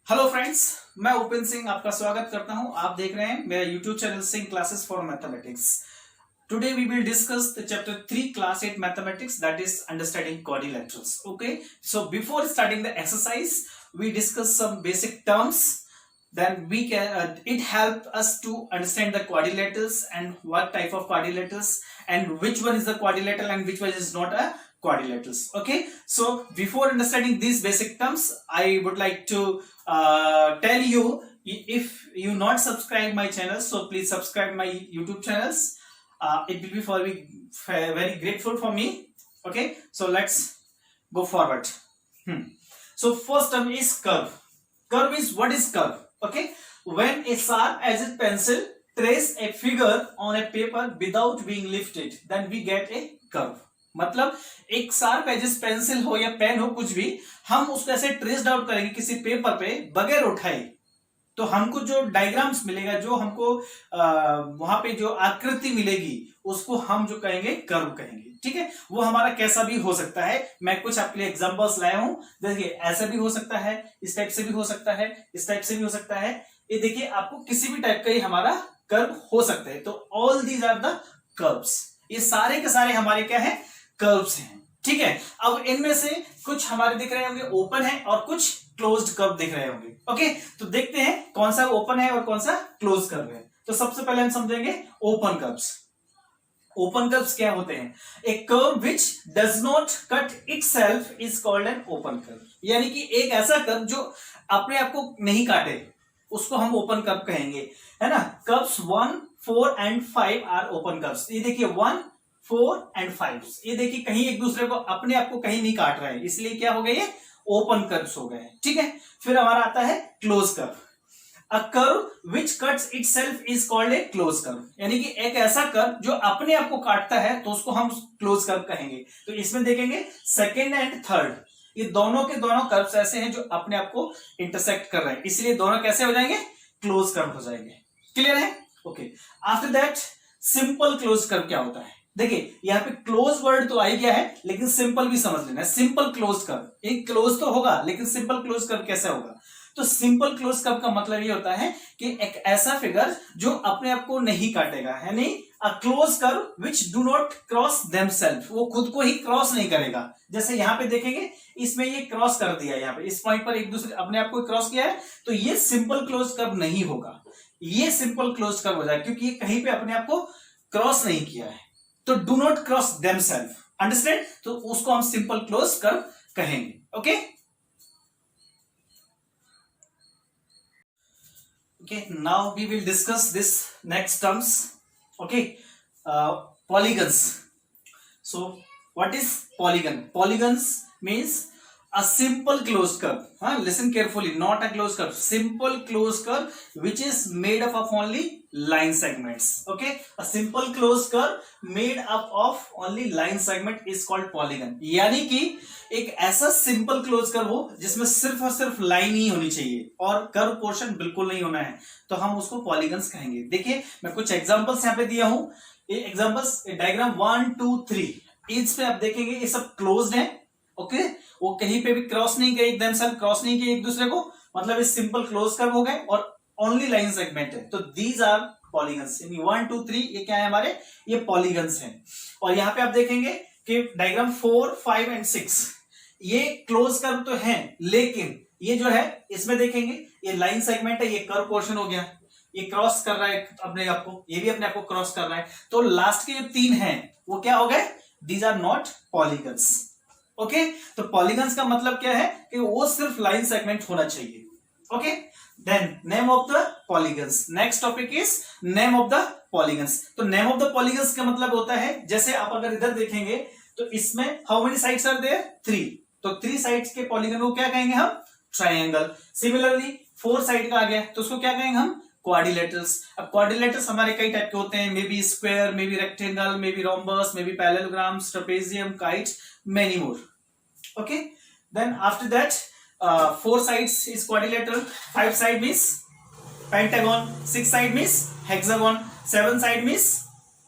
Hello friends, मैं उपेंद्र सिंह आपका स्वागत करता हूं। आप देख रहे हैं मेरा YouTube channel Singh classes for mathematics. Today we will discuss the chapter 3 class 8 mathematics, that is understanding quadrilaterals. Okay, so before starting the exercise we discuss some basic terms, then we can it help us to understand the quadrilaterals and what type of quadrilaterals and which one is the quadrilateral and which one is not a quadrilaterals. Okay, so before understanding these basic terms, I would like to tell you, if you not subscribe my channel, so please subscribe my YouTube channels. It will be very grateful for me. Okay, so let's go forward. So first term is curve. Curve is, what is curve? Okay, when a sharp edged pencil trace a figure on a paper without being lifted, then we get a curve. मतलब एक sharp edges pencil हो या pen हो, कुछ भी, हम उसको ऐसे ट्रेस आउट करेंगे किसी पेपर पे बगैर उठाए, तो हमको जो डायग्राम्स मिलेगा, जो हमको वहां पे जो आकृति मिलेगी, उसको हम जो कहेंगे कर्व कहेंगे। ठीक है, वो हमारा कैसा भी हो सकता है। मैं कुछ आपके लिए एग्जांपल्स लाया हूं। देखिए, ऐसा भी हो सकता है, इस टाइप से भी हो सकता है, इस टाइप से भी हो सकता है। ये देखिए, आपको किसी भी टाइप का ही हमारा कर्व हो सकता है। तो all these are the curves. ये सारे के सारे हमारे क्या है? कर्व्स हैं। ठीक है, अब इनमें से कुछ हमारे दिख रहे होंगे ओपन है और कुछ क्लोज्ड कर्व दिख रहे होंगे। ओके, तो देखते हैं कौन सा ओपन है और कौन सा क्लोज कर्व है। तो सबसे पहले हम समझेंगे ओपन कर्व्स। ओपन कर्व्स क्या होते हैं? A curve which does not cut itself is called an open curve. यानी कि एक ऐसा कर्व जो अपने आप को नहीं काटे, उसको हम ओपन कर्व कहेंगे, है ना। Curves 1, 4 and 5 are open curves. ये देखिए 1, 4 एंड 5, ये देखिए कहीं एक दूसरे को, अपने आप को कहीं नहीं काट रहे हैं, इसलिए क्या हो गए? ये ओपन कर्व्स हो गए। ठीक है, फिर हमारा आता है close curve. A curve which cuts itself is called a close curve. यानी कि एक ऐसा कर्व जो अपने आप को काटता है, तो उसको हम क्लोज कर्व कहेंगे। तो इसमें देखेंगे सेकेंड एंड थर्ड, ये दोनों के दोनों कर्व्स ऐसे हैं जो अपने आप को इंटरसेक्ट कर रहे हैं, इसलिए दोनों कैसे हो जाएंगे? क्लोज कर्व हो जाएंगे। क्लियर है? Okay, after that simple close curve क्या होता है? देखिए, यहाँ पे क्लोज वर्ड तो आ ही गया है, लेकिन सिंपल भी समझ लेना है। सिंपल क्लोज कर्व, एक क्लोज तो होगा, लेकिन सिंपल क्लोज कर्व कैसे होगा? तो सिंपल क्लोज कर्व का मतलब ये होता है कि एक ऐसा फिगर जो अपने आप को नहीं काटेगा, यानी a close curve which do not cross themselves, वो खुद को ही क्रॉस नहीं करेगा। जैसे यहाँ पे देखेंगे, इसमें ये क्रॉस कर दिया, यहाँ पे इस पॉइंट पर एक दूसरे अपने आप को क्रॉस किया है, तो ये सिंपल क्लोज कर्व नहीं होगा। ये सिंपल क्लोज कर्व हो जाएगा, क्योंकि ये कहीं पे अपने आप को क्रॉस नहीं किया है। तो do not cross themselves, understand? तो उसको हम सिंपल क्लोज कर्व कहेंगे। Okay, okay, now we will discuss this next terms. Okay, polygons. So what is polygon? Polygons means a simple closed curve. Listen carefully, not a closed curve, simple closed curve which is made up of only line segments. Okay, a simple closed curve made up of only line segment is called polygon. यानी कि एक ऐसा simple close curve हो जिसमें सिर्फ और सिर्फ line ही होनी चाहिए और कर्व पोर्शन बिल्कुल नहीं होना है, तो हम उसको पॉलीगन्स कहेंगे। देखिए, मैं कुछ एग्जांपल्स यहाँ पे दिया हूं। ये एग्जांपल्स डायग्राम 1, 2, 3, इस पे आप देखेंगे ये सब क्लोज्ड है। ओके, वो कहीं पे भी क्रॉस नहीं किए, एकदम से क्रॉस नहीं किए एक दूसरे को, मतलब ये सिंपल क्लोज कर्व हो गए और ओनली लाइन सेगमेंट है। तो दीज आर पॉलीगन्स। 1, 2, 3 ये क्या है हमारे? ये पॉलीगन्स हैं। और यहाँ पे आप देखेंगे कि डायग्राम 4, 5 एंड 6 ये क्लोज कर्व तो है, लेकिन ये जो है इसमें देखेंगे ये लाइन सेगमेंट है, ये कर्व पोर्शन हो गया, ये क्रॉस कर रहा है अपने आप को, ये भी अपने आप को क्रॉस कर रहा है। तो लास्ट के जो 3 हैं वो क्या हो गए? These are not polygons. Okay, तो पॉलीगन्स का मतलब क्या है कि वो सिर्फ लाइन सेगमेंट होना चाहिए। Okay, then name of the polygons. Next topic is name of the polygons. तो नेम ऑफ द पॉलीगन्स का मतलब होता है, जैसे आप अगर इधर देखेंगे तो इसमें how many sides are there? 3। तो 3 साइड्स के पॉलीगन को क्या कहेंगे हम? ट्राइंगल। सिमिलरली 4 साइड का आ गया तो उसको क्या कहेंगे हम? क्वाड्रिलेटरल्स। अब क्वाड्रिलेटरल्स हमारे कई टाइप के होते हैं, may be square, may be rectangle, may be rhombus, may be parallelograms, trapezium, kite, many more. Okay, then after that 4 sides is quadrilateral, 5 side means pentagon, 6 side means hexagon, 7 side means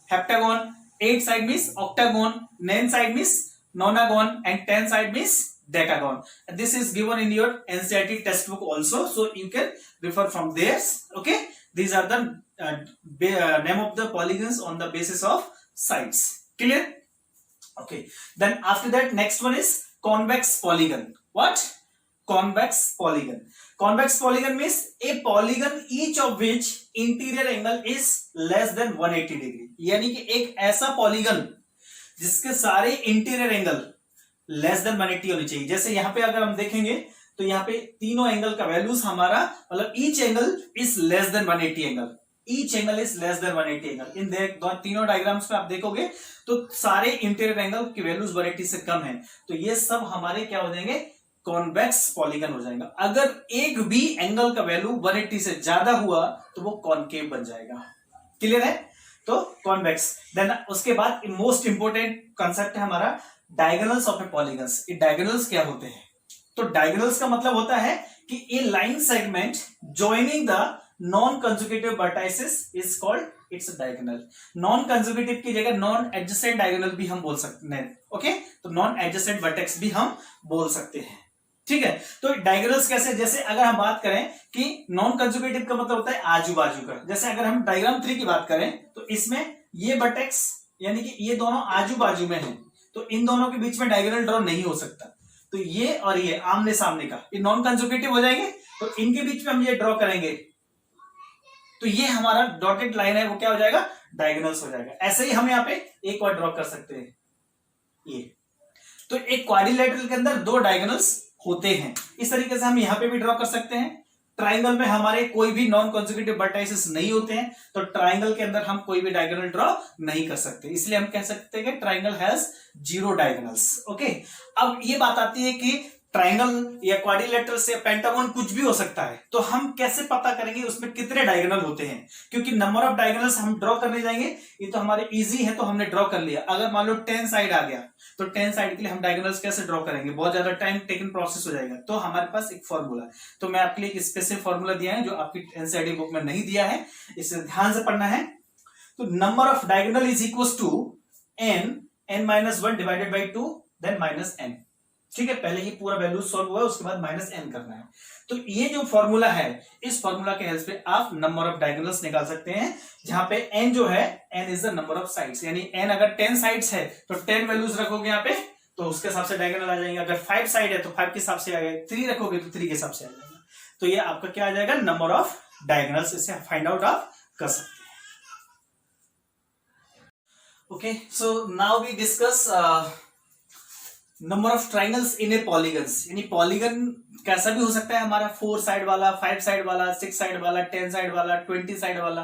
heptagon, 8 side means octagon, 9 side means nonagon and 10 side means decagon. This is given in your NCERT textbook also, so you can refer from there. Okay, these are the name of the polygons on the basis of sides. Clear? Okay, then after that next one is convex polygon. What? Convex polygon. Convex polygon means a polygon each of which interior angle is less than 180 degree. यानी कि एक ऐसा polygon जिसके सारे interior angle less than 180 होनी चाहिए। जैसे यहां पे अगर हम देखेंगे तो यहाँ पे तीनों एंगल का वैल्यूज हमारा मतलब each angle is less than 180 angle, each angle is less than 180 angle. इन तीनों डायग्राम्स में आप देखोगे तो सारे इंटीरियर एंगल की वैल्यूज 180 से कम है, तो ये सब हमारे क्या हो जाएंगे, कॉन्वेक्स पॉलीगन हो जाएगा। अगर एक भी एंगल का वैल्यू 180 से ज्यादा हुआ तो वो कॉनकेव बन जाएगा। क्लियर है? तो कॉन्वेक्स। देन उसके बाद मोस्ट इंपोर्टेंट कंसेप्ट है हमारा डायगोनल्स ऑफ ए पॉलीगन्स। ये डायगोनल्स क्या होते हैं? तो डायगोनल्स का मतलब होता है कि a line segment joining the non consecutive vertices is called its diagonal. Non consecutive की जगह नॉन एडजेसेंट डायगोनल भी हम बोल सकते हैं। ओके, तो नॉन एडजेसेंट वर्टेक्स भी हम बोल सकते हैं। ठीक है, तो डायगोनल्स कैसे, जैसे अगर हम बात करें कि नॉन कंसेक्यूटिव का मतलब होता है आजू बाजू का। जैसे अगर हम डायग्राम 3 की बात करें तो इसमें ये वर्टेक्स यानी कि ये दोनों आजू बाजू में हैं, तो इन दोनों के बीच में डायगोनल ड्रॉ नहीं हो सकता। तो ये और ये आमने सामने का ये नॉन कंसेक्यूटिव हो जाएंगे, तो इनके बीच में हम ये ड्रॉ करेंगे तो ये हमारा डॉटेड लाइन है वो क्या हो जाएगा, डायगोनल्स हो जाएगा। ऐसे ही हम यहाँ पे एक और ड्रॉ कर सकते हैं ये। तो एक क्वाड्रिलेटरल के अंदर दो डायगोनल्स होते हैं, इस तरीके से हम यहां पे भी ड्रॉ कर सकते हैं। ट्राइंगल में हमारे कोई भी नॉन कंसेक्यूटिव वर्टाइसेस नहीं होते हैं, तो ट्राइंगल के अंदर हम कोई भी डायगोनल ड्रॉ नहीं कर सकते, इसलिए हम कह सकते हैं कि ट्राइंगल हैज 0 डायगोनल्स। ओके, अब ये बात आती है कि ट्राइंगल या क्वाड्रिलेटरल से पेंटागन कुछ भी हो सकता है, तो हम कैसे पता करेंगे उसमें कितने डायगोनल होते हैं? क्योंकि नंबर ऑफ डायगोनल्स हम ड्रॉ करने जाएंगे, ये तो हमारे इजी है तो हमने ड्रॉ कर लिया। अगर मान लो 10 साइड आ गया तो 10 साइड के लिए हम डायगोनल्स कैसे ड्रॉ करेंगे, बहुत ज्यादा टाइम टेकन प्रोसेस हो जाएगा। तो हमारे पास एक फॉर्मूला, तो मैं आपके लिए एक स्पेशल फॉर्मूला दिया है जो आपकी एनसीईआरटी बुक में नहीं दिया है, इसे ध्यान से पढ़ना है। तो number of diagonal is equal to n-1 divided by 2 then -n। ठीक है, पहले ही पूरा वैल्यू सॉल्व हुआ है, उसके बाद -n करना है। तो ये जो फॉर्मूला है, इस फॉर्मूला के हेल्प से आप नंबर ऑफ डायगोनल्स निकाल सकते हैं, जहां पे n जो है n is the number of sides, यानी n अगर 10 साइड्स है तो 10 वैल्यूज रखोगे यहाँ पे तो उसके हिसाब से डायगोनल आ जाएंगे। अगर 5 साइड है तो 5 के हिसाब से आ जाएगा, 3 रखोगे तो 3 के हिसाब से आ जाएगा। तो ये आपका क्या आ जाएगा, नंबर ऑफ डायगोनल्स, इसे फाइंड आउट आप कर सकते हैं। Okay, so now we discuss number of triangles in a polygons. यानी पॉलीगन कैसा भी हो सकता है हमारा, 4 साइड वाला, 5 साइड वाला, 6 साइड वाला, 10 साइड वाला, 20 साइड वाला,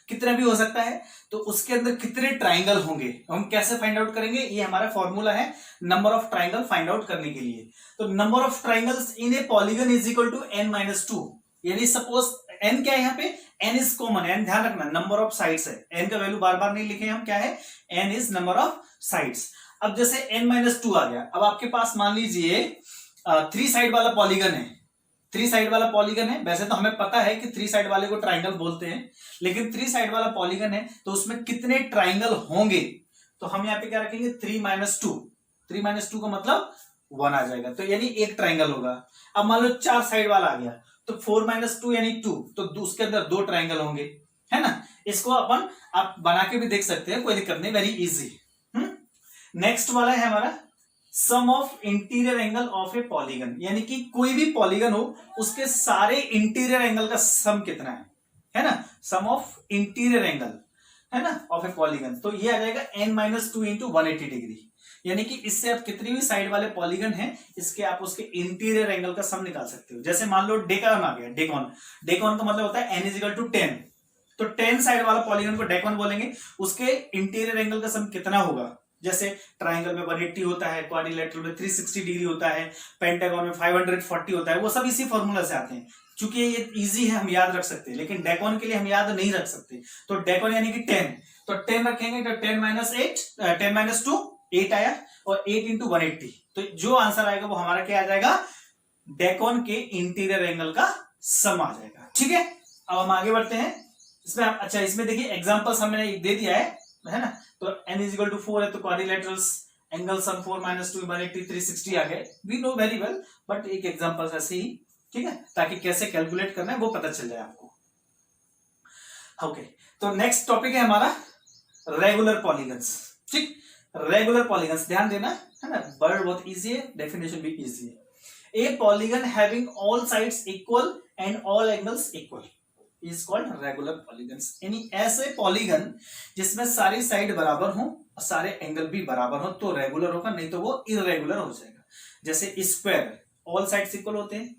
कितना भी हो सकता है। तो उसके अंदर कितने ट्राइंगल होंगे हम कैसे फाइंड आउट करेंगे, ये हमारा फॉर्मूला है number of triangle find out करने के लिए। तो number of triangles in a polygon is equal to n-2। यानी सपोज n क्या है यहाँ पे, n इज कॉमन, n ध्यान रखना नंबर ऑफ साइड्स है, n का वैल्यू बार बार नहीं लिखे हम, क्या है, n is number of sides. अब जैसे n-2 आ गया, अब आपके पास मान लीजिए 3 साइड वाला पॉलीगन है, 3 साइड वाला पॉलीगन है। वैसे तो हमें पता है कि 3 साइड वाले को ट्राइंगल बोलते हैं, लेकिन 3 साइड वाला पॉलीगन है तो उसमें कितने ट्राइंगल होंगे, तो हम यहाँ पे क्या रखेंगे, 3-2। 3-2 का मतलब 1 आ जाएगा, तो यानी एक ट्राइंगल होगा। अब मान लो 4 साइड वाला आ गया तो 4-2 यानी 2, तो उसके अंदर 2 ट्राइंगल होंगे, है ना। इसको अपन आप बना के भी देख सकते हैं, कोई दिक्कत नहीं, वेरी इजी। नेक्स्ट वाला है हमारा sum of interior angle of a polygon, यानी कि कोई भी पॉलीगन हो उसके सारे इंटीरियर एंगल का सम कितना है ना, सम ऑफ इंटीरियर एंगल है ना ऑफ ए पॉलीगन। तो ये आ जाएगा n-2 इंटू 180 डिग्री, यानी कि इससे आप कितनी भी साइड वाले पॉलीगन हैं इसके आप उसके इंटीरियर एंगल का सम निकाल सकते हो। जैसे मान लो डेकॉन आ गया, डेकॉन का मतलब होता है n इज इक्वल टू 10, तो 10 साइड वाला पॉलीगन को डेकॉन बोलेंगे, उसके इंटीरियर एंगल का सम कितना होगा। जैसे ट्राइंगल में 180 होता है, क्वाड्रिलेटरल में 360 डिग्री होता है, पेंटागन में 540 होता है, वो सब इसी फॉर्मूला से आते हैं। चूंकि ये इजी है हम याद रख सकते हैं, लेकिन डेकॉन के लिए हम याद नहीं रख सकते। तो डेकॉन यानी कि 10, तो 10 रखेंगे तो 10-2 8 आया, और 8 इंटू 180, तो जो आंसर आएगा वो हमारा क्या आ जाएगा, डेकॉन के इंटीरियर एंगल का सम आ जाएगा। ठीक है, अब हम आगे बढ़ते हैं इसमें। अच्छा, इसमें देखिए एग्जांपल्स हमने दे दिया है ना। तो n इज इक्वल टू 4 है तो क्वाड्रिलेटरल्स, एंगल सम 4 माइनस 2 180 360 आ गए, we know very well, but एक एग्जांपल ऐसे ही, ठीक है, ताकि कैसे कैलकुलेट करना है वो पता चल जाए आपको। ओके, तो नेक्स्ट टॉपिक है हमारा रेगुलर पॉलीगन्स। ठीक, रेगुलर पॉलीगन्स ध्यान देना है ना, वर्ड बहुत इजी है, डेफिनेशन भी इजी है। ए polygon having all sides equal and all angles equal is called regular polygons. यानी ऐसे पॉलीगन जिसमें सारी साइड बराबर हो और सारे एंगल भी बराबर हो तो रेगुलर होगा, नहीं तो वो इररेगुलर हो जाएगा। जैसे स्क्वायर, ऑल साइड्स इक्वल होते हैं,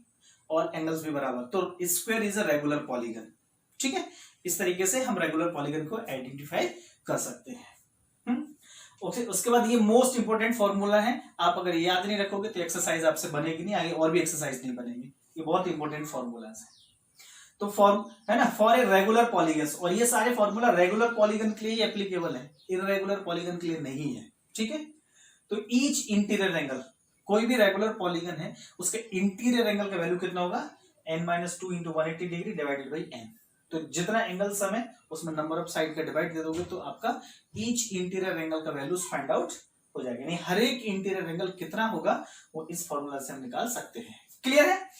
ऑल एंगल्स भी बराबर, तो square is a regular polygon. ठीक है, इस तरीके से हम रेगुलर पॉलीगन को आइडेंटिफाई कर सकते हैं। उसके बाद ये मोस्ट इंपोर्टेंट फॉर्मूला है, आप अगर याद नहीं रखोगे तो एक्सरसाइज आपसे बनेगी नहीं, आगे और भी एक्सरसाइज नहीं बनेगी। ये बहुत इंपॉर्टेंट फॉर्मूला है। तो फॉर्म है ना, फॉर ए रेगुलर पॉलीगन, और ये सारे फॉर्मूला रेगुलर पॉलीगन के लिए एप्लीकेबल है, इररेगुलर पॉलीगन के लिए नहीं है। ठीक है, तो ईच इंटीरियर एंगल, कोई भी रेगुलर पॉलीगन है उसके इंटीरियर एंगल का वैल्यू कितना होगा, n-2 into 180 degree divided by n। तो जितना एंगल सम है उसमें नंबर ऑफ साइड का डिवाइड दे दोगे तो आपका ईच इंटीरियर एंगल का वैल्यू फाइंड आउट हो जाएगा। यानी हर एक इंटीरियर एंगल कितना होगा वो इस फॉर्मूला से हम निकाल सकते हैं। क्लियर है।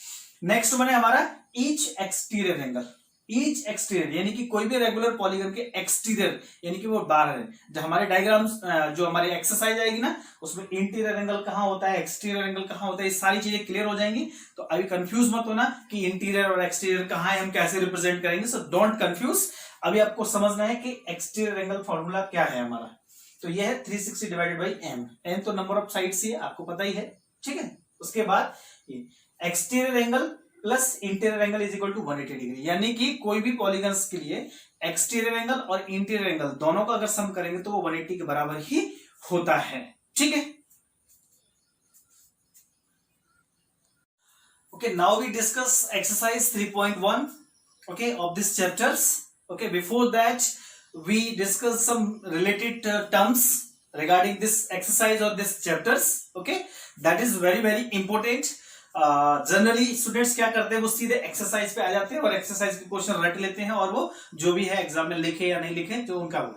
नेक्स्ट वन है हमारा each exterior angle. Each exterior यानी कि कोई भी रेगुलर पॉलीगन के एक्सटीरियर यानी कि वो बाहर है। जो हमारे डायग्राम जो हमारी एक्सरसाइज आएगी ना उसमें इंटीरियर एंगल कहां होता है, एक्सटीरियर एंगल कहां होता है, ये सारी चीजें क्लियर हो जाएंगी। तो अभी कंफ्यूज मत होना कि इंटीरियर और एक्सटीरियर कहां है, हम कैसे रिप्रेजेंट करेंगे। सो डोंट कंफ्यूज, अभी आपको समझना है कि एक्सटीरियर एंगल फॉर्मूला क्या है हमारा। तो ये है 360 डिवाइडेड बाई एम। एन तो नंबर ऑफ साइड्स ही है, आपको पता ही है। ठीक है, उसके बाद exterior angle plus interior angle is equal to 180 degree, यानी कि कोई भी पॉलीगन्स के लिए एक्सटीरियर एंगल और इंटीरियर एंगल दोनों का अगर सम करेंगे तो वो 180 के बराबर ही होता है। ठीक है, okay, now we discuss exercise 3.1 okay of this chapters. Okay, before that we discuss some related terms regarding this exercise or this chapters. Okay, that is very important. Generally students क्या करते हैं, वो सीधे एक्सरसाइज पे आ जाते हैं और exercise के क्वेश्चन रट लेते हैं और वो जो भी है एग्जाम में लिखे या नहीं लिखे जो उनका वो।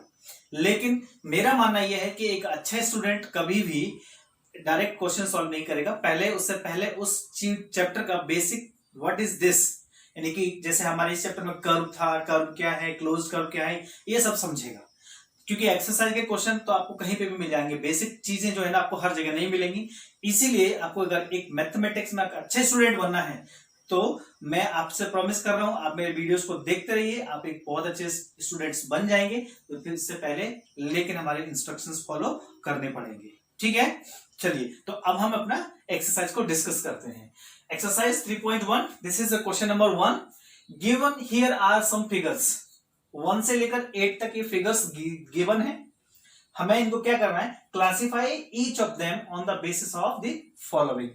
लेकिन मेरा मानना यह है कि एक अच्छा स्टूडेंट कभी भी डायरेक्ट क्वेश्चन सॉल्व नहीं करेगा, उससे पहले उस चैप्टर का बेसिक व्हाट इज दिस, यानी कि जैसे हमारे इस चैप्टर में कर्व था, कर्व क्या है, क्लोज कर्व क्या है, ये सब समझेगा। क्योंकि एक्सरसाइज के क्वेश्चन तो आपको कहीं पे भी मिल जाएंगे, बेसिक चीजें जो है ना आपको हर जगह नहीं मिलेंगी। इसीलिए आपको अगर एक मैथमेटिक्स में अच्छे स्टूडेंट बनना है तो मैं आपसे प्रॉमिस कर रहा हूं, आप मेरे वीडियोस को देखते रहिए, आप एक बहुत अच्छे स्टूडेंट्स बन जाएंगे। तो फिर इससे पहले लेकिन हमारे इंस्ट्रक्शंस फॉलो करने पड़ेंगे। ठीक है, चलिए तो अब हम अपना एक्सरसाइज को डिस्कस करते हैं। Exercise 3.1, this is question number 1। Given here are some figures, 1 से लेकर 8 तक ये फिगर्स गिवन है। हमें इनको क्या करना है, classify each of them on the basis of the following.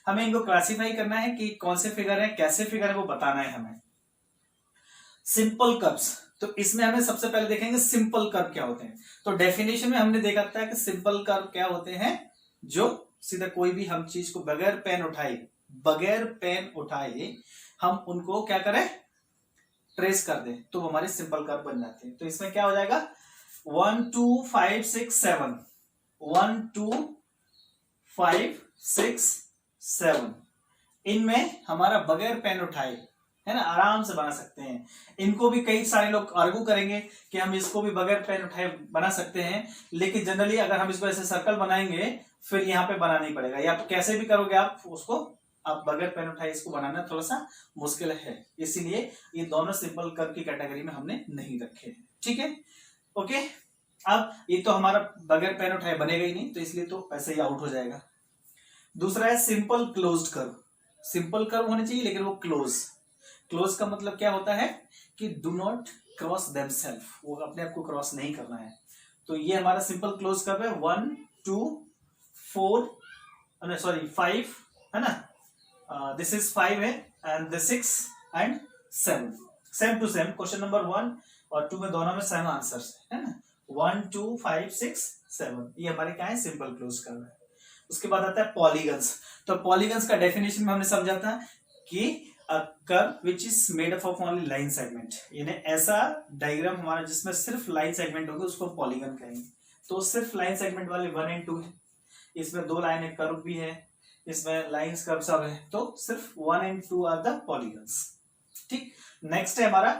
हमें इनको क्लासिफाई करना है कि कौन से फिगर है, कैसे फिगर है, वो बताना है हमें। सिंपल कर्व्स, तो इसमें हमें सबसे पहले देखेंगे सिंपल कर्व क्या होते हैं। तो डेफिनेशन में हमने देखा था कि सिंपल कर्व क्या होते हैं, जो सीधा कोई भी हम चीज को बगैर पेन उठाए हम उनको क्या करें, ट्रेस कर दें तो हमारे सिंपल कर्व बन जाते हैं। तो इसमें क्या हो जाएगा, 1 2 5 6 7, 1 2 5 6 7, इनमें हमारा बगैर पेन उठाए है ना आराम से बना सकते हैं। इनको भी कई सारे लोग आर्गू करेंगे कि हम इसको भी बगैर पेन उठाए बना सकते हैं, लेकिन जनरली अगर हम इसको ऐसे सर्कल बनाएंगे फिर यहाँ पे बनाना ही पड़ेगा, या कैसे भी करोगे आप उसको, आप बगैर पेन उठाए इसको बनाना थोड़ा सा मुश्किल है। इसीलिए ये दोनों सिंपल कर्व की कैटेगरी में हमने नहीं रखे हैं। ठीक है, ओके। अब ये तो हमारा बगैर पेन उठाए बनेगा ही नहीं, तो इसलिए तो ऐसे ही आउट हो जाएगा। दूसरा है simple closed curve. Simple curve होने चाहिए लेकिन वो क्लोज का मतलब क्या होता है कि डू नॉट क्रॉस देमसेल्फ, वो अपने आप को क्रॉस नहीं करना है। तो ये हमारा सिंपल क्लोज कर्व है। 1 2 4 5 है ना, दिस इज 5 है and this 6 and 7, same to same. Question number 1 और 2 में दोनों में सेम आंसर्स है ना, 1 2 5 6 7, ये हमारे क्या है, सिंपल क्लोज कर्व है। उसके बाद आता है पॉलीगन्स। तो पॉलीगन्स का डेफिनेशन में हमने समझा था कि a curve which is made up of only line segment, यानी ऐसा डायग्राम हमारा जिसमें सिर्फ लाइन सेगमेंट होगा उसको पॉलीगन कहेंगे। तो सिर्फ लाइन सेगमेंट वाले 1 एंड 2 है। इसमें 2 लाइन है, कर्व भी है, इसमें लाइंस कर्व सब है, तो सिर्फ 1 and 2 आर द पॉलीगन्स। ठीक, नेक्स्ट है हमारा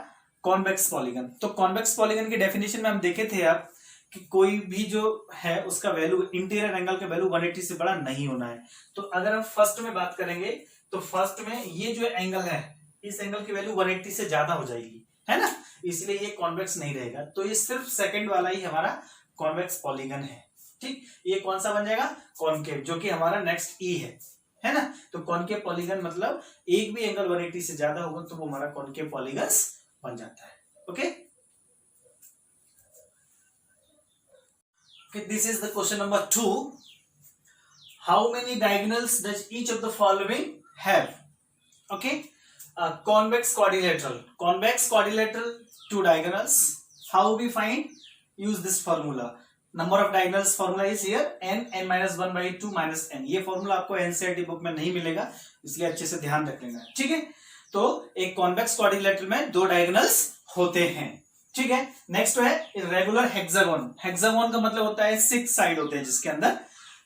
कॉन्वेक्स पॉलीगन। तो कॉन्वेक्स पॉलीगन की डेफिनेशन में हम देखे थे आप कि कोई भी जो है उसका वैल्यू, इंटीरियर एंगल का वैल्यू 180 से बड़ा नहीं होना है। तो अगर हम फर्स्ट में बात करेंगे तो फर्स्ट में ये जो एंगल है, इस एंगल की वैल्यू 180 से ज्यादा हो जाएगी, है ना, इसलिए ये कॉन्वेक्स नहीं रहेगा। तो ये सिर्फ सेकंड वाला ही हमारा कॉन्वेक्स पॉलीगन है। ठीक, ये कौन सा बन जाएगा, कॉनकेव, जो कि हमारा नेक्स्ट ई है ना। तो कॉनकेव पॉलीगन मतलब एक भी एंगल 180 से ज्यादा होगा तो वो हमारा कॉनकेव पॉलीगन बन जाता है। Okay, this is the question number 2. How many diagonals does each of the following have? Okay, convex quadrilateral, two diagonals. How we find? Use this formula. Number of diagonals formula is here, n minus 1 by 2 minus n. ये formula आपको NCERT book में नहीं मिलेगा, इसलिए अच्छे से ध्यान रख लेना। ठीक है, तो एक कॉन्वेक्स क्वाड्रिलेटरल में 2 डायगोनल्स होते हैं। ठीक है, नेक्स्ट है रेगुलर हेक्सागोन। हेक्सागोन का मतलब होता है 6 साइड होते हैं जिसके अंदर।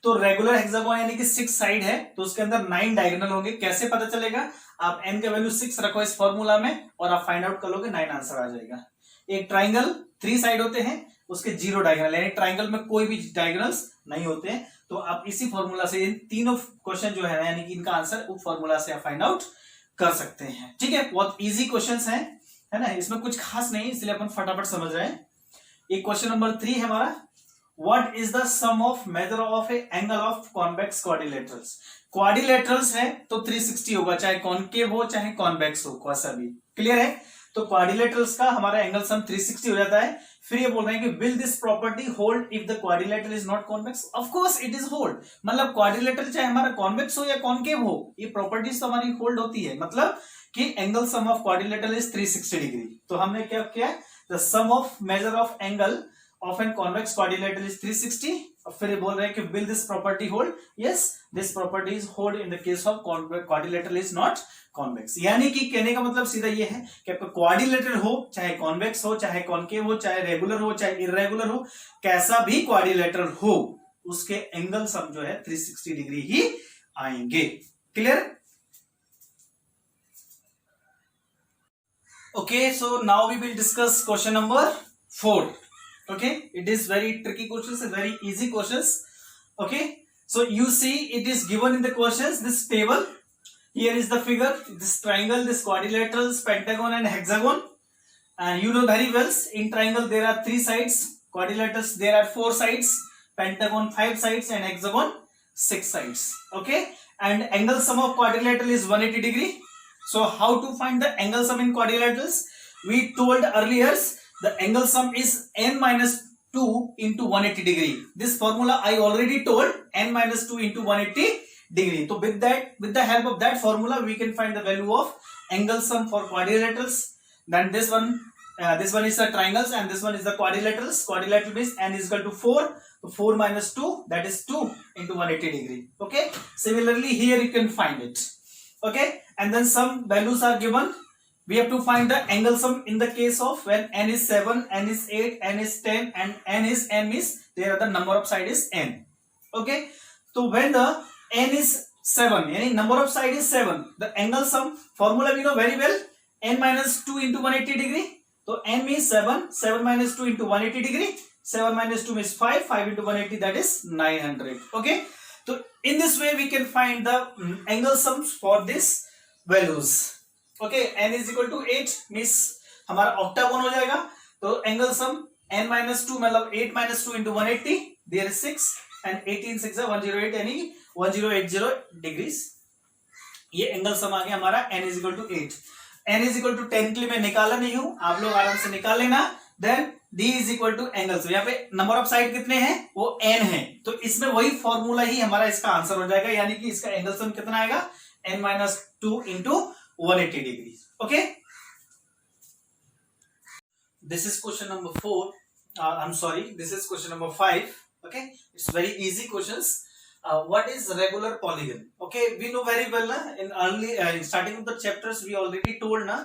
तो रेगुलर हेक्सागोन यानी कि 6 साइड है, तो उसके अंदर 9 डायगोनल होंगे। कैसे पता चलेगा, आप n का वैल्यू 6 रखो इस फॉर्मूला में और आप फाइंड आउट कर लोगे, 9 आंसर आ जाएगा। एक ट्राइंगल 3 साइड होते हैं, उसके 0 डायगोनल, यानी ट्राइंगल में कोई भी डायगोनल्स नहीं होते हैं। तो आप इसी फॉर्मूला से इन तीनों क्वेश्चन जो है यानी कि इनका आंसर उस फॉर्मूला से आप फाइंड आउट कर सकते हैं। ठीक है, बहुत इजी क्वेश्चंस हैं, है ना, इसमें कुछ खास नहीं, इसलिए अपन फटाफट समझ रहे हैं। ये क्वेश्चन नंबर 3 है हमारा, what is the sum of measure of a angle of convex quadrilaterals. Quadrilaterals है तो 360 होगा, चाहे कॉनकेव हो चाहे कॉन्वेक्स हो, कौन सा भी। क्लियर है, तो क्वाड्रिलेटरल्स का हमारा एंगल सम 360 हो जाता है। फिर ये बोल रहे हैं कि will this property hold if the quadrilateral is not convex. Of course it is hold, मतलब क्वाड्रिलेटरल चाहे हमारा कॉन्वेक्स हो या कॉनकेव हो, ये प्रॉपर्टीज तो हमारी होल्ड होती है। मतलब कि angle sum of quadrilateral is 360 degree. तो हमने क्या किया, the sum of measure of angle of an convex quadrilateral is 360। और फिर बोल रहे हैं कि will this property hold, yes this property is hold in the case of quadrilateral is not convex. यानी कि कहने का मतलब सीधा ये है कि आपका क्वाड्रिलेटरल हो, चाहे कॉन्वेक्स हो, चाहे कॉनकेव हो, चाहे रेगुलर हो, चाहे इर्रेगुलर हो, कैसा भी क्वाड्रिलेटरल हो, उसके एंगल सम जो है 360 डिग्री ही आएंगे। Clear? Okay, so now we will discuss question number 4. Okay, it is very tricky questions and very easy questions. Okay, so you see it is given in the questions, this table. Here is the figure, this triangle, this quadrilaterals, pentagon and hexagon. And you know very well, in triangle there are 3 sides, quadrilaterals there are 4 sides, pentagon 5 sides and hexagon 6 sides. Okay, and angle sum of quadrilateral is 180 degree. So how to find the angle sum in quadrilaterals? We told earlier the angle sum is n minus 2 into 180 degree. This formula I already told, n minus 2 into 180 degree. So with the help of that formula, we can find the value of angle sum for quadrilaterals. Then this one is the triangles and this one is the quadrilaterals. Quadrilateral means n is equal to 4. So 4 minus 2, that is 2 into 180 degree. Okay. Similarly, here you can find it. Okay, and then some values are given. We have to find the angle sum in the case of when n is 7, n is 8, n is 10 and n means there are the number of side is n. Okay, so when the n is 7, yani number of side is 7, the angle sum formula we know very well, n minus 2 into 180 degree. So n means 7, 7 minus 2 into 180 degree, 7 minus 2 means 5, 5 into 180 that is 900. Okay, so in this way we can find the angle sums for this values. Okay, n is equal to 8 means हमारा octagon हो जाएगा। तो angle sum n minus 2 मतलब 8 minus 2 into 180, there is 6 and 18 6 है 108 यानी 1080 degrees। ये angle sum आ गया हमारा n is equal to 8। n is equal to 10 के लिए मैं निकाला नहीं हूं, आप लोग आराम से निकाल लेना। Then d is equal to angle, so यहाँ पे नंबर ऑफ साइड कितने हैं, वो n है, तो इसमें वही फॉर्मूला ही हमारा इसका आंसर हो जाएगा, यानी कि इसका एंगल सम कितना आएगा, n minus 2 into 180 degree. Okay, this is question number 4, I'm sorry, this is question number 5. Okay, it's very easy questions. What is regular polygon? Okay, we know very well na, in early starting of the chapters we already told na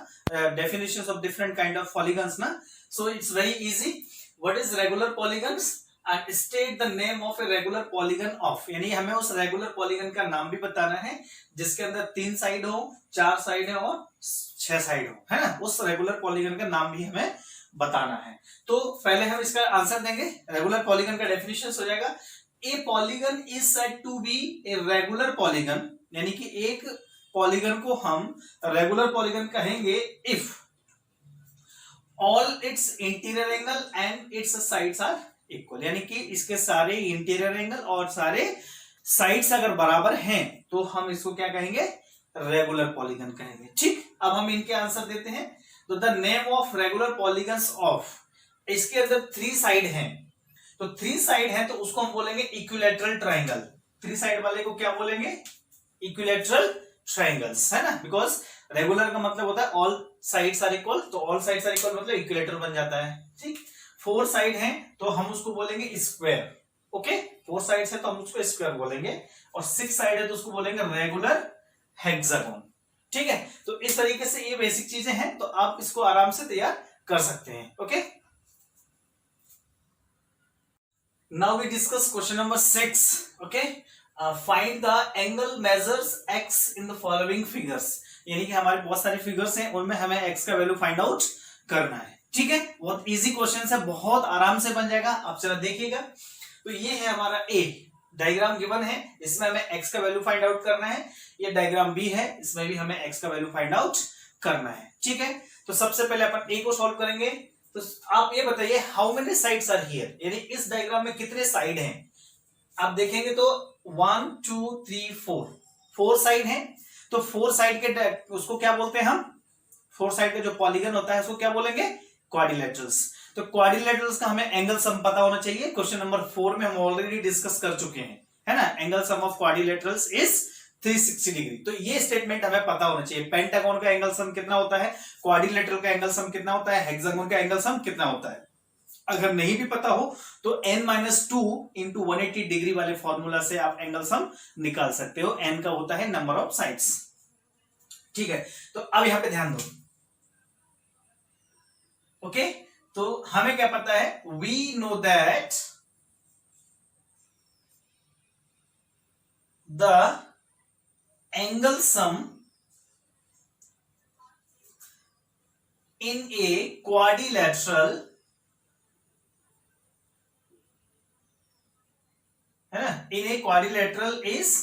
definitions of different kind of polygons na, so it's very easy. What is regular polygons? And state the name of A regular polygon of, यानी हमें उस regular polygon का नाम भी बताना है जिसके अंदर 3 साइड हो, 4 साइड है और 6 साइड हो, है ना। उस रेगुलर पॉलीगन का नाम भी हमें बताना है। तो पहले हम इसका आंसर देंगे। रेगुलर पॉलीगन का डेफिनेशन हो जाएगा, a polygon is said to be a regular polygon, यानी कि एक पॉलीगन को हम रेगुलर पॉलीगन कहेंगे if all its interior angle and its sides are equal, यानी कि इसके सारे इंटीरियर एंगल और सारे साइड्स अगर बराबर हैं तो हम इसको क्या कहेंगे, रेगुलर पॉलीगन कहेंगे। ठीक, अब हम इनके आंसर देते हैं। तो the name of regular polygons of, इसके अंदर 3 साइड हैं, तो 3 साइड है तो उसको हम बोलेंगे इक्विलैटरल ट्राइंगल। 3 साइड वाले को क्या बोलेंगे, इक्विलैटरल ट्राइंगल्स, है ना। बिकॉज रेगुलर का मतलब होता है ऑल साइड्स आर इक्वल, तो ऑल साइड्स आर इक्वल मतलब इक्विलैटरल बन जाता है। ठीक, 4 साइड हैं तो हम उसको बोलेंगे स्क्वायर। ओके, 4 साइड है तो हम उसको स्क्वायर बोलेंगे, और 6 साइड है तो उसको बोलेंगे रेगुलर हेक्सागोन। ठीक है, तो इस तरीके से ये बेसिक चीजें हैं, तो आप इसको आराम से तैयार कर सकते हैं। Okay, now we discuss question number 6। Okay, find the angle measures x in the following figures, यानी कि हमारे बहुत सारे फिगर्स हैं, उनमें हमें एक्स का वैल्यू फाइंड आउट करना है। ठीक है, बहुत इजी क्वेश्चन है, बहुत आराम से बन जाएगा। आप चलो देखिएगा। तो ये है हमारा ए डायग्राम गिवन है, इसमें हमें एक्स का वैल्यू फाइंड आउट करना है। ये डायग्राम बी है, इसमें भी हमें एक्स का वैल्यू फाइंड आउट करना है। ठीक है, तो सबसे पहले अपन ए को सॉल्व करेंगे। तो आप ये बताइए how many sides are here, यानी इस डायग्राम में कितने साइड हैं। आप देखेंगे तो 1 2 3 4 साइड हैं। तो 4 साइड के उसको क्या बोलते हैं हम, 4 साइड का जो पॉलीगन होता है उसको क्या बोलेंगे, क्वाड्रिलेटरल्स। तो क्वाड्रिलेटरल्स का हमें एंगल सम पता होना चाहिए। क्वेश्चन नंबर 4 में हम ऑलरेडी डिस्कस कर चुके हैं, है ना। Angle sum of quadrilaterals is 360 degree. तो ये स्टेटमेंट हमें पता होना चाहिए। पेंटागन का एंगल सम कितना होता है, क्वाड्रिलेटरल का एंगल सम कितना होता है, हेक्सागन का एंगल सम कितना होता है। अगर नहीं भी पता हो तो n-2 इंटू 180 डिग्री वाले फॉर्मूला से आप एंगल सम निकाल सकते हो। n का होता है नंबर ऑफ साइड्स। ठीक है, तो अब यहां पे ध्यान दो। ओके, तो हमें क्या पता है, we know that the angle sum in a quadrilateral, है ना, in a quadrilateral is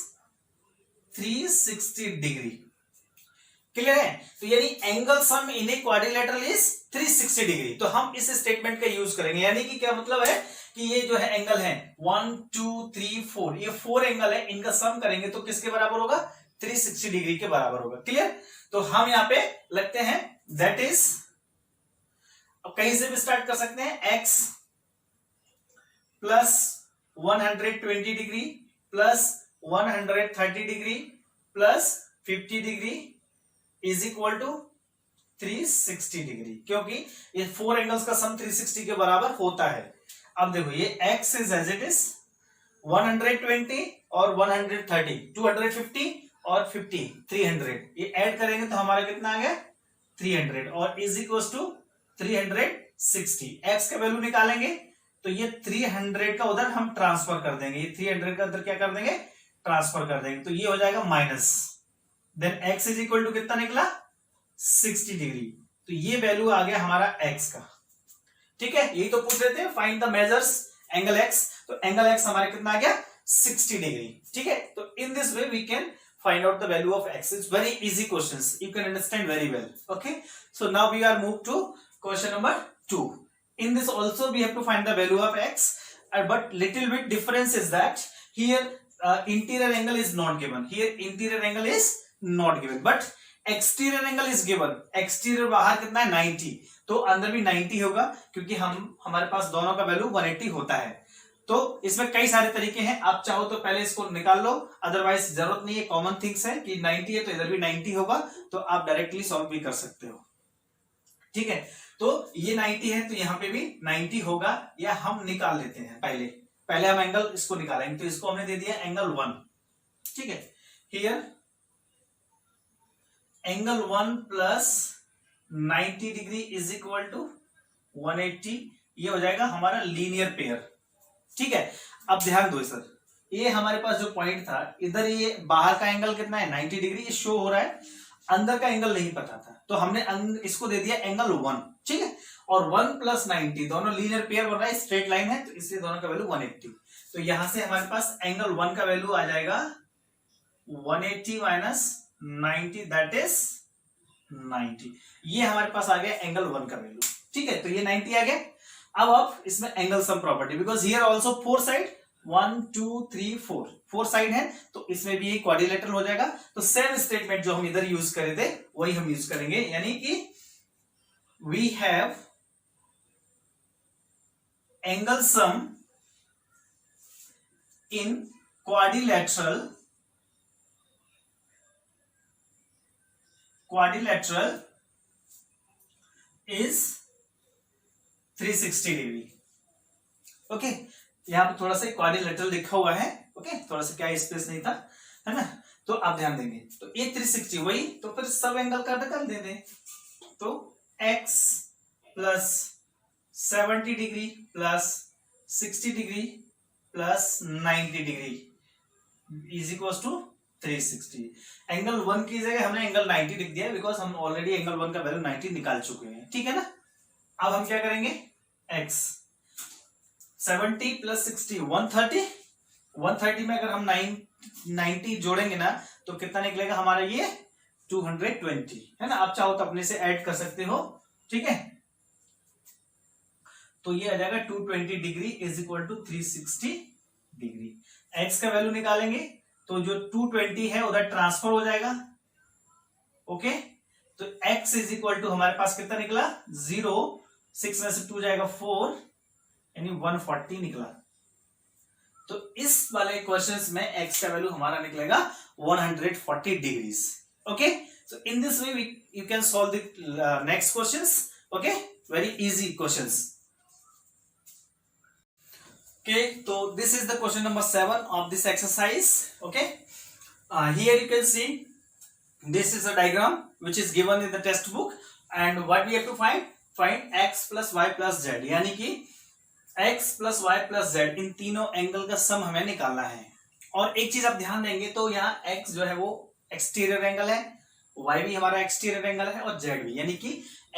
360 degree. Clear है, तो यानी angle sum in a quadrilateral is 360 degree. तो हम इस स्टेटमेंट का यूज करेंगे, यानी कि क्या मतलब है कि ये जो है एंगल है 1 2 3 4, ये 4 एंगल है, इनका सम करेंगे तो किसके बराबर होगा, 360 डिग्री के बराबर होगा। क्लियर, तो हम यहां पे लगते हैं दैट इज, अब कहीं से भी स्टार्ट कर सकते हैं, x plus 120 degree plus 130 degree plus 50 degree is equal to 360 degree, क्योंकि ये 4 एंगल्स का सम 360 के बराबर होता है। अब देखो ये x is as it is 120 और 130, 250 और 50, 300, ये ऐड करेंगे तो हमारा कितना आ गया 300, और इज इक्वल टू 360। x का वैल्यू निकालेंगे तो ये 300 का उधर हम ट्रांसफर कर देंगे, ये 300 का उधर क्या कर देंगे, ट्रांसफर कर देंगे, तो ये हो जाएगा minus, then x is equal to कितना निकला 60 डिग्री। तो ये वैल्यू आ गया हमारा x का। ठीक है, यही तो पूछ रहे थे, find the measures angle x। तो एंगल x हमारे कितना आ गया 60 डिग्री। ठीक है, तो in this way we can find out the value of x. It's very easy questions, you can understand very well. Okay, so now we are moved to question number 2. In this also we have to find the value of x, but little bit difference is that here interior angle is not given, here interior angle is not given, but exterior angle is given. exterior बाहर कितना है 90, तो अंदर भी 90 होगा, क्योंकि हमारे पास दोनों का वैल्यू 180 होता है। तो इसमें कई सारे तरीके हैं, आप चाहो तो पहले इसको निकाल लो, अदरवाइज जरूरत नहीं है, कॉमन थिंग्स है कि 90 है तो इधर भी 90 होगा, तो आप डायरेक्टली सॉल्व भी कर सकते हो। ठीक है, तो ये 90 है तो यहां पे भी 90 होगा, या हम निकाल लेते हैं पहले हम एंगल इसको निकालेंगे, तो इसको हमने दे दिया एंगल 1। ठीक है, here angle 1 plus 90 degree is equal to 180, ये हो जाएगा हमारा लीनियर पेयर। ठीक है, अब ध्यान दो सर, ये हमारे पास जो पॉइंट था इधर, ये बाहर का एंगल कितना है 90 डिग्री, ये शो हो रहा है, अंदर का एंगल नहीं पता था तो हमने इसको दे दिया एंगल 1, ठीक है, और 1 प्लस 90 दोनों लीनियर पेयर बन रहा है, स्ट्रेट लाइन है, तो इसलिए दोनों का वैल्यू 180। तो यहां से हमारे पास एंगल 1 का वैल्यू आ जाएगा 180 माइनस 90, दैट इज 90। ये हमारे पास आ गया एंगल 1 का वैल्यू, ठीक है, तो ये 90 आ गया। अब इसमें angle sum property, because here also 4 side, 1 2 3 4 side है, तो इसमें भी क्वाड्रिलेटरल हो जाएगा। तो सेम स्टेटमेंट जो हम इधर यूज करे थे वही हम यूज करेंगे, यानी कि we have angle sum in quadrilateral is 360 degree. Okay, यहां पे थोड़ा सा क्वाड्रिलेटरल लिखा हुआ है, ओके, थोड़ा सा क्या स्पेस नहीं था, है ना, तो आप ध्यान देंगे। तो ये 360 वही, तो फिर सब एंगल का कर दे दें, तो x plus 70 degree plus 60 degree plus 90 degree is equal to 360। Angle 1 की जगह हमने एंगल 90 लिख दिया, बिकॉज हम ऑलरेडी एंगल 1 का वैल्यू 90 निकाल चुके हैं, ठीक है ना। अब हम क्या करेंगे, x 70 प्लस 60 130 में अगर हम 90 जोड़ेंगे ना तो कितना निकलेगा हमारा, ये 220, है ना। आप चाहो तो अपने से ऐड कर सकते हो, ठीक है, तो ये आ जाएगा 220 degree is equal to 360 degree. x का वैल्यू निकालेंगे तो जो 220 है उधर ट्रांसफर हो जाएगा, ओके, तो x इज इक्वल टू हमारे पास कितना निकला 0, 6 में से 2 जाएगा 4, यानी 140 निकला। तो इस वाले क्वेश्चंस में x का वैल्यू हमारा निकलेगा 140 degrees. Okay, so in this way you can solve the next questions, okay, very easy questions. Okay, so this is the question number 7 of this exercise. Okay, here you can see this is a diagram which is given in the textbook, and what we have to find x plus y plus z, यानी कि x plus y plus z इन तीनों angle का सम हमें निकालना है। और एक चीज आप ध्यान देंगे तो यहाँ x जो है वो एक्सटीरियर एंगल है, y भी हमारा एक्सटीरियर एंगल है, और z भी, यानी कि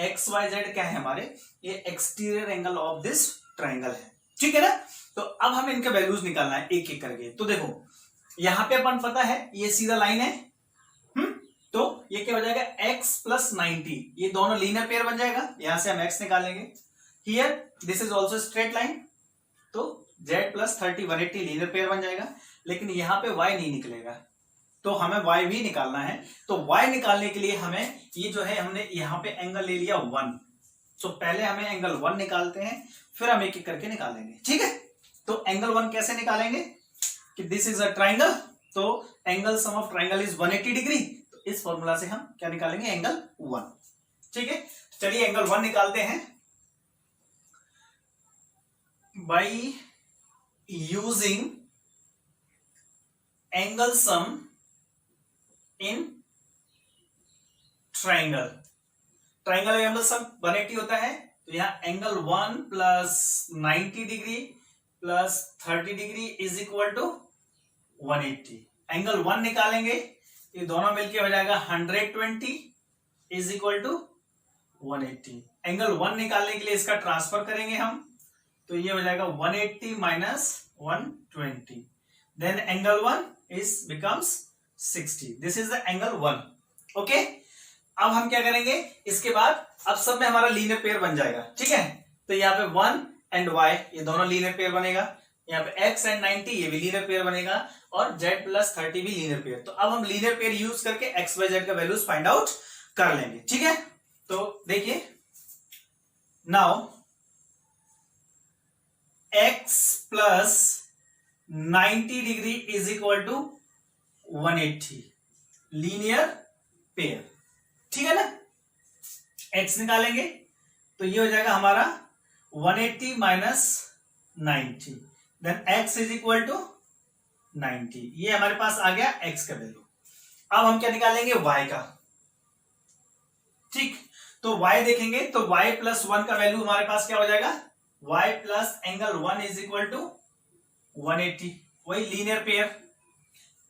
x y z क्या है हमारे, ये exterior angle of this triangle है, ठीक है ना। तो अब हमें इनके वैल्यूज निकालना है एक एक करके। तो देखो यहां पे अपन पता है ये सीधा लाइन है, तो ये क्या हो जाएगा x प्लस 90, ये दोनों लीनियर पेयर बन जाएगा, यहां से हम x निकालेंगे। Here this is also straight line, तो z प्लस 30 180 लीनियर पेयर बन जाएगा, लेकिन यहां पे y नहीं निकलेगा, तो हमें y भी निकालना है। तो y निकालने के लिए हमें ये जो है, हमने यहाँ पे एंगल ले लिया 1, तो पहले हमें एंगल 1 निकालते हैं, फिर हम एक एक करके निकालेंगे, ठीक है। तो एंगल 1 कैसे निकालेंगे कि दिस इज अ ट्राइंगल, तो angle sum of triangle is 180 degree, तो इस फॉर्मूला से हम क्या निकालेंगे, एंगल 1, ठीक है। चलिए एंगल 1 निकालते हैं by using angle sum in triangle. Triangle angle sum 180 होता है, तो यहां angle 1 plus 90 degree plus 30 degree is equal to 180। Angle 1 निकालेंगे, ये दोनों मिलके हो जाएगा 120 इज इक्वल टू 180। एंगल 1 निकालने के लिए इसका ट्रांसफर करेंगे हम, तो ये हो जाएगा 180 minus 120, then angle 1 is becomes 60। This is the angle 1, okay. अब हम क्या करेंगे, इसके बाद अब सब में हमारा लीनियर पेयर बन जाएगा, ठीक है। तो यहाँ पे 1 एंड y ये दोनों लीनियर पेयर बनेगा, यहाँ पे x एंड 90 ये भी लीनियर पेयर बनेगा, और z प्लस 30 भी लीनियर पेयर। तो अब हम लीनियर पेयर यूज करके x y z का वैल्यूज फाइंड आउट कर लेंगे, ठीक है। तो देखिए now x plus 90 degree is equal to 180 linear pair, ठीक है ना। x निकालेंगे तो ये हो जाएगा हमारा 180 minus 90, then x is equal to 90, ये हमारे पास आ गया x का वैल्यू। अब हम क्या निकालेंगे, y का, ठीक। तो y देखेंगे तो y प्लस 1 का वैल्यू हमारे पास क्या हो जाएगा, y plus angle 1 is equal to 180, वही लीनियर पेयर।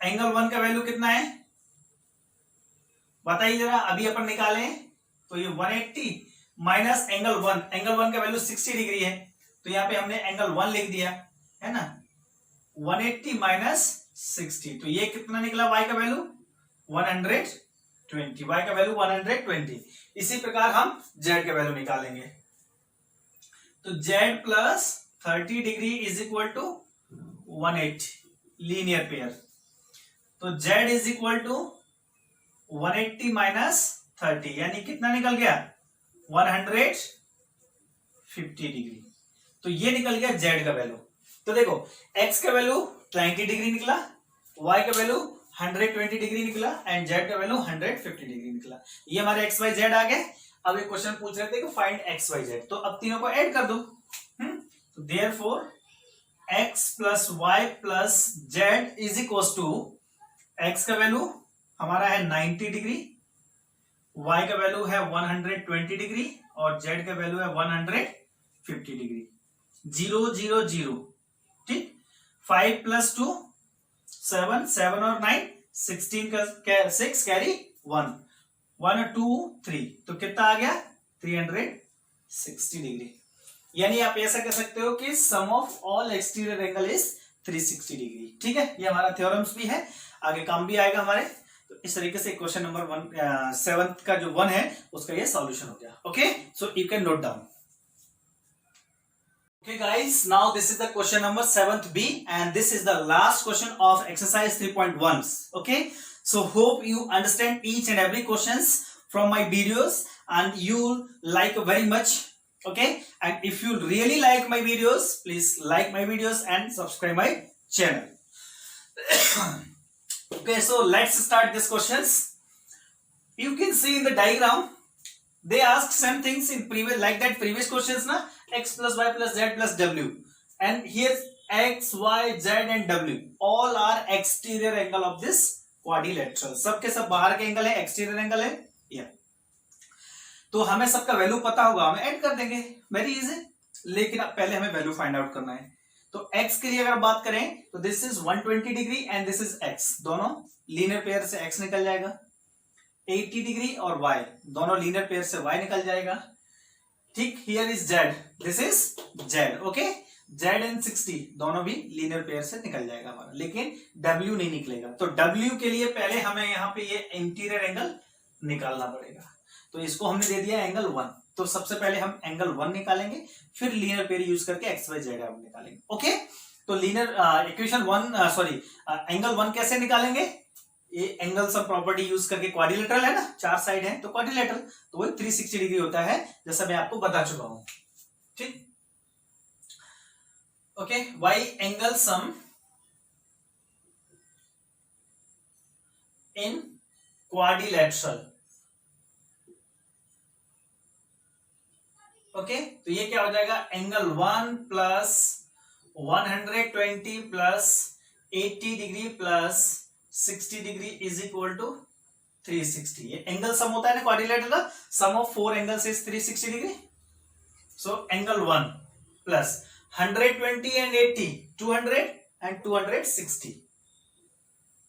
एंगल 1 का वैल्यू कितना है बताइए जरा, अभी अपन निकाले तो ये 180 माइनस एंगल 1, एंगल 1 का वैल्यू 60 डिग्री है, तो यहाँ पे हमने एंगल 1 लिख दिया है ना, 180 माइनस 60, तो ये कितना निकला y का वैल्यू 120, y का वैल्यू 120। इसी प्रकार हम z का वैल्यू निकालेंगे, तो z plus 30 degree is equal to 180 linear pair, तो z is equal to 180 minus 30 यानी कितना निकल गया 150 डिग्री, तो ये निकल गया z का वैल्यू। तो देखो x का वैल्यू 90 डिग्री निकला, y का वैल्यू 120 डिग्री निकला एंड z का वैल्यू 150 डिग्री निकला। ये हमारे x y z आ गए। अब एक क्वेश्चन पूछ रहे थे कि फाइंड x y z, तो अब तीनों को ऐड कर दो। तो therefore x plus y plus z is equal to, x का वैल्यू हमारा है 90 डिग्री, y का वैल्यू है 120 डिग्री और z का वैल्यू है 150 डिग्री। 0 0 0, ठीक। 5 प्लस 2 7, 7 और 9 16 का 6 कैरी 1, 1 2 3, तो कितना आ गया 360 डिग्री। यानी आप ऐसा कह सकते हो कि sum of all exterior angle is 360 degree. ठीक है, ये हमारा थ्योरम्स भी है, आगे काम भी आएगा हमारे। तो इस तरीके से क्वेश्चन नंबर 7 का जो 1 है उसका ये सॉल्यूशन हो गया। Okay, so you can note down. Okay guys, now this is the question number 7th B and this is the last question of exercise 3.1. Okay, so hope you understand each and every questions from my videos and you like very much. Okay, and if you really like my videos, please like my videos and subscribe my channel. Okay, so let's start these questions. You can see in the diagram they ask same things in previous, like that previous questions na, x plus y plus z plus w, and here x y z and w all are exterior angle of this quadrilateral, सबके सब बाहर के angle है, exterior angle है। या तो हमें सबका वैल्यू पता होगा, हम ऐड कर देंगे, वेरी इजी। लेकिन अब पहले हमें वैल्यू फाइंड आउट करना है। तो x के लिए अगर बात करें तो this is 120 degree and this is x, दोनों लीनियर पेयर से x निकल जाएगा। 80 डिग्री और y, दोनों लीनियर पेयर से y निकल जाएगा। ठीक, here is z, this is z। Okay, z and 60 दोनों भी लीनियर पेयर से निकल जाएगा हमारा, लेकिन w नहीं निकलेगा। तो w के लिए पहले हमें यहाँ पे ये इंटीरियर एंगल निकालना पड़ेगा। तो इसको हमने दे दिया एंगल 1, तो सबसे पहले हम एंगल 1 निकालेंगे, फिर लीनियर पेयर यूज करके x y z निकालेंगे। ओके, तो लीनियर इक्वेशन 1 सॉरी एंगल 1 कैसे निकालेंगे, ये एंगल सम प्रॉपर्टी यूज करके, क्वाड्रिलेटरल है ना, 4 साइड है तो क्वाड्रिलेटरल, तो वो 360 डिग्री होता है, जैसा मैं आपको बता चुका हूं। ठीक, okay, why angle sum in quadrilateral. Okay, तो ये क्या हो जाएगा, angle 1 plus 120 plus 80 degree plus 60 degree is equal to 360। ये एंगल सम होता है ना क्वाड्रिलेटरल का, sum of 4 angles is 360 degree. So angle 1 plus 120 and 80, 200 and 260,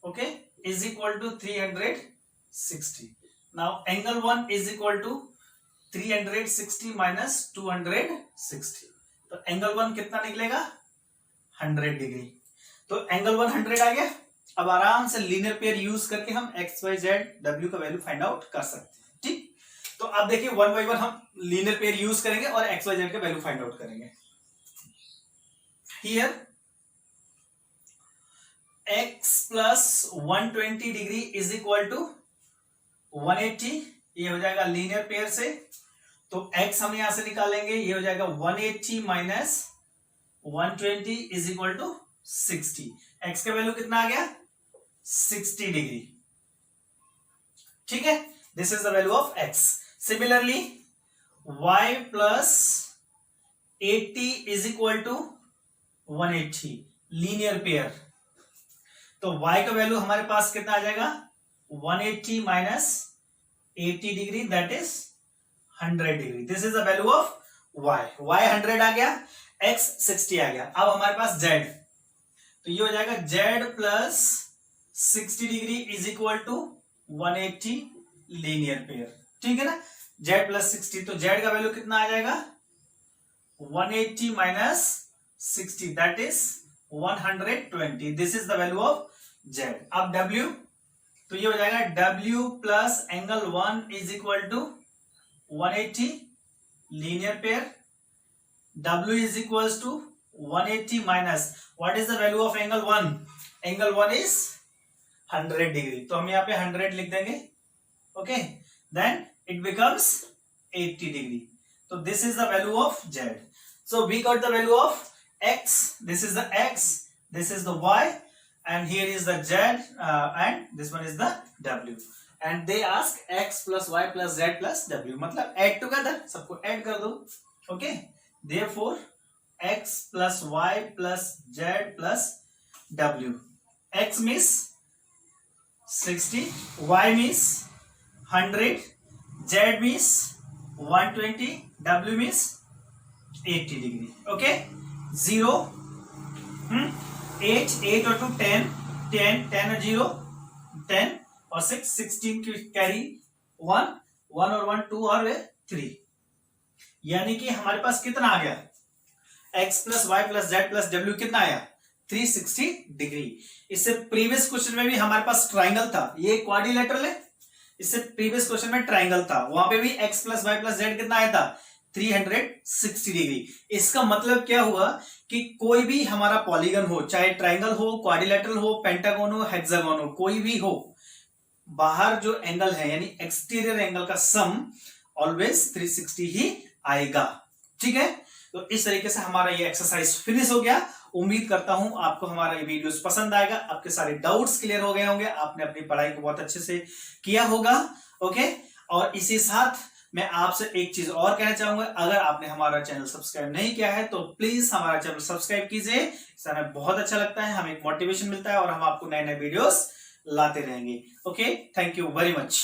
okay, is equal to 360। Now angle 1 is equal to 360 minus 260, तो angle 1 कितना निकलेगा 100 degree. तो angle 100 आ गया। अब आराम से लीनियर पेयर यूज करके हम एक्स वाई जेड डब्ल्यू का वैल्यू फाइंड आउट कर सकते हैं। ठीक, तो अब देखिए 1 बाय 1 हम लीनियर पेयर यूज करेंगे और एक्स वाई जेड का वैल्यू फाइंड आउट करेंगे। Here x plus 120 degree is equal to 180, ये हो जाएगा लीनियर पेयर से, तो x हम यहां से निकालेंगे, ये हो जाएगा 180 minus 120 is equal to 60। x का वैल्यू कितना आ गया 60 डिग्री। ठीक है, this is the value of x। Similarly y plus 80 is equal to 180 linear pair, तो y का वैल्यू हमारे पास कितना आ जाएगा 180 minus 80 degree, that is 100 degree. This is the value of y। y 100 आ गया, x 60 आ गया। अब हमारे पास z, तो ये हो जाएगा z plus 60 degree is equal to 180 linear pair, ठीक है ना। z प्लस 60, तो z का वैल्यू कितना आ जाएगा 180 minus 60, that is 120। This is the value of z। अब w, तो ये हो जाएगा w plus angle 1 is equal to 180 linear pair, w is equal to 180 minus what is the value of angle 1, angle 1 is 100 degree, तो हम यहाँ पे 100 लिख देंगे, okay, then it becomes 80 degree. तो this is the value of z। So we got the value of x, this is the x, this is the y, and here is the z, and this one is the w, and they ask x plus y plus z plus w, मतलब add together, सबको add कर दो, okay, therefore x plus y plus z plus w, x means 60, y means 100, z means 120, w means 80 degree, okay, 0, 8 और 2 10, 10 और 0 10 और 6 16 की carry 1 और 1 2 और 3, यानी कि हमारे पास कितना आ गया x plus Y plus Z plus W, कितना आया 360 डिग्री। इससे प्रीवियस क्वेश्चन में भी हमारे पास ट्राइंगल था, ये क्वाड्रिलेटरल है, इससे प्रीवियस क्वेश्चन में ट्राइंगल था, वहां पे भी x plus Y plus Z कितना आया था 360 डिग्री। इसका मतलब क्या हुआ कि कोई भी हमारा पॉलीगन हो, चाहे ट्राइंगल हो, क्वाड्रिलेटरल हो, पेंटागन हो, हेक्सागन हो, कोई भी हो, बाहर जो एंगल है यानी एक्सटीरियर एंगल का सम ऑलवेज 360 ही आएगा, ठीक है। तो इस तरीके से हमारा ये एक्सरसाइज फिनिश हो गया। उम्मीद करता हूं आपको हमारा ये वीडियोस पसंद आएगा, आपके सारे डाउट्स क्लियर हो गए होंगे, आपने अपनी पढ़ाई को बहुत अच्छे से किया होगा, ओके। और इसी साथ मैं आपसे एक चीज और कहना चाहूंगा, अगर आपने हमारा चैनल सब्सक्राइब नहीं किया है तो प्लीज हमारा चैनल सब्सक्राइब कीजिए, इससे हमें बहुत अच्छा लगता है, हमें एक मोटिवेशन मिलता है और हम आपको नए नए वीडियोस लाते रहेंगे, okay. Thank you very much.